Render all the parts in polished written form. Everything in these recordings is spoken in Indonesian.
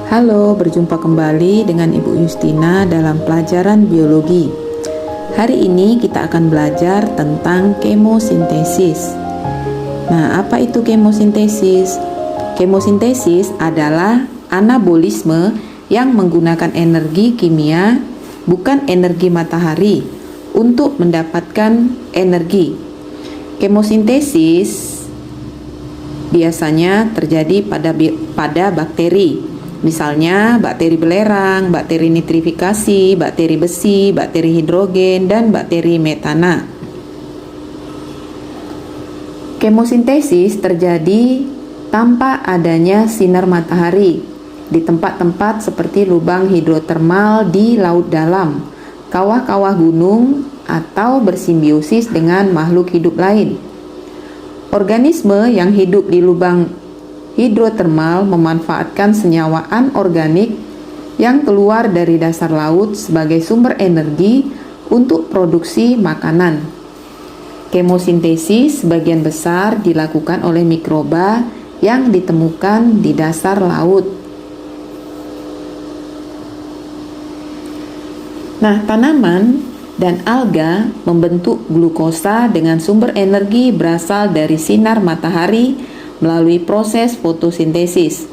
Halo, berjumpa kembali dengan Ibu Justina dalam pelajaran biologi. Hari ini kita akan belajar tentang kemosintesis. Nah, apa itu kemosintesis? Kemosintesis adalah anabolisme yang menggunakan energi kimia, bukan energi matahari, untuk mendapatkan energi. Kemosintesis biasanya terjadi pada bakteri. Misalnya bakteri belerang, bakteri nitrifikasi, bakteri besi, bakteri hidrogen, dan bakteri metana. Kemosintesis terjadi tanpa adanya sinar matahari di tempat-tempat seperti lubang hidrotermal di laut dalam, kawah-kawah gunung, atau bersimbiosis dengan makhluk hidup lain. Organisme yang hidup di lubang hidrotermal memanfaatkan senyawa anorganik yang keluar dari dasar laut sebagai sumber energi untuk produksi makanan. Kemosintesis sebagian besar dilakukan oleh mikroba yang ditemukan di dasar laut. Nah, tanaman dan alga membentuk glukosa dengan sumber energi berasal dari sinar matahari melalui proses fotosintesis.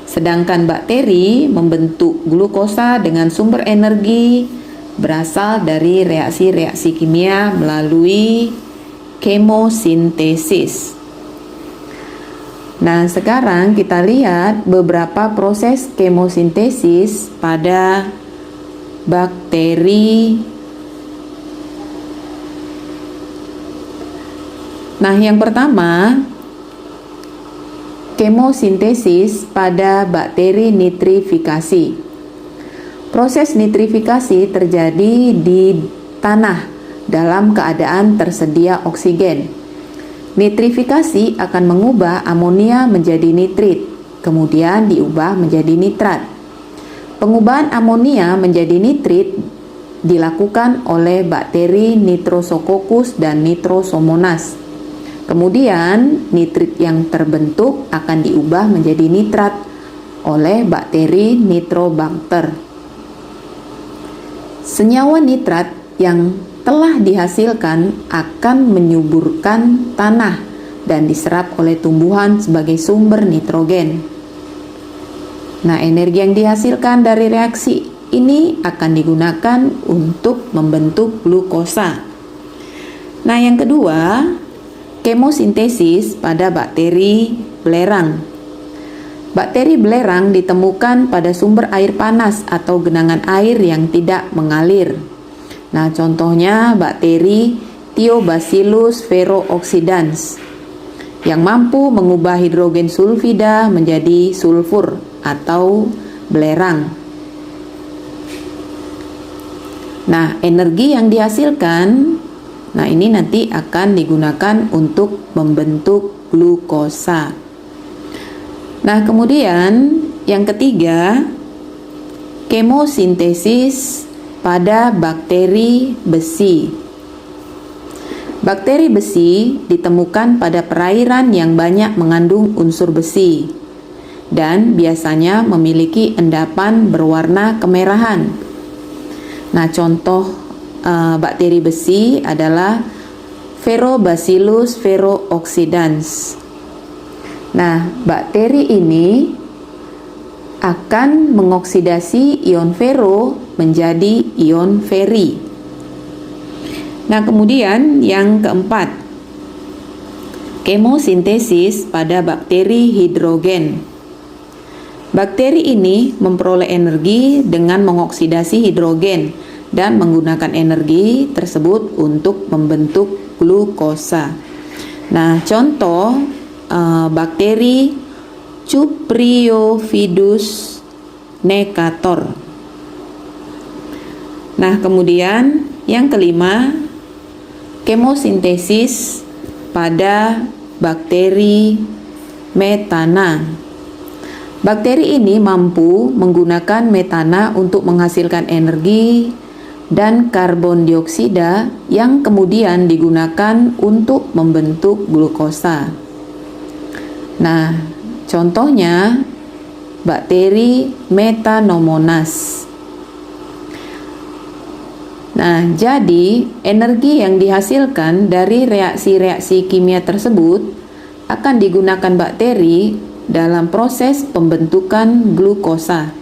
Sedangkan bakteri membentuk glukosa dengan sumber energi berasal dari reaksi-reaksi kimia melalui kemosintesis. Nah, sekarang kita lihat beberapa proses kemosintesis pada bakteri. Nah, yang pertama, kemosintesis pada bakteri nitrifikasi. Proses nitrifikasi terjadi di tanah dalam keadaan tersedia oksigen. Nitrifikasi akan mengubah amonia menjadi nitrit, kemudian diubah menjadi nitrat. Pengubah amonia menjadi nitrit dilakukan oleh bakteri Nitrosococcus dan Nitrosomonas. Kemudian nitrit yang terbentuk akan diubah menjadi nitrat oleh bakteri Nitrobacter. Senyawa nitrat yang telah dihasilkan akan menyuburkan tanah dan diserap oleh tumbuhan sebagai sumber nitrogen. Nah, energi yang dihasilkan dari reaksi ini akan digunakan untuk membentuk glukosa. Nah, yang kedua, kemosintesis pada bakteri belerang. Bakteri belerang ditemukan pada sumber air panas atau genangan air yang tidak mengalir. Nah, contohnya bakteri Thiobacillus ferrooxidans yang mampu mengubah hidrogen sulfida menjadi sulfur atau belerang. Nah, energi yang dihasilkan, nah ini nanti akan digunakan untuk membentuk glukosa. Nah, kemudian yang ketiga, kemosintesis pada bakteri besi. Bakteri besi ditemukan pada perairan yang banyak mengandung unsur besi dan biasanya memiliki endapan berwarna kemerahan. Nah, contoh bakteri besi adalah Ferrobacillus ferrooxidans. Nah, bakteri ini akan mengoksidasi ion ferro menjadi ion feri. Nah, kemudian yang keempat, kemosintesis pada bakteri hidrogen. Bakteri ini memperoleh energi dengan mengoksidasi hidrogen dan menggunakan energi tersebut untuk membentuk glukosa. Nah, contoh bakteri Cupriophyllus necator. Nah, kemudian yang kelima, kemosintesis pada bakteri metana. Bakteri ini mampu menggunakan metana untuk menghasilkan energi dan karbon dioksida yang kemudian digunakan untuk membentuk glukosa. Nah, contohnya bakteri Metanomonas. Nah, jadi energi yang dihasilkan dari reaksi-reaksi kimia tersebut akan digunakan bakteri dalam proses pembentukan glukosa.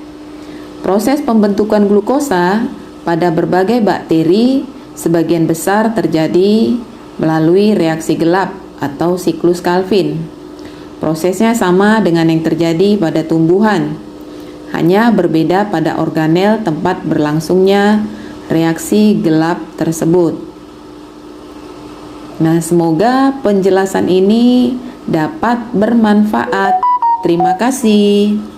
Proses pembentukan glukosa pada berbagai bakteri sebagian besar terjadi melalui reaksi gelap atau siklus Calvin. Prosesnya sama dengan yang terjadi pada tumbuhan, hanya berbeda pada organel tempat berlangsungnya reaksi gelap tersebut. Nah, semoga penjelasan ini dapat bermanfaat. Terima kasih.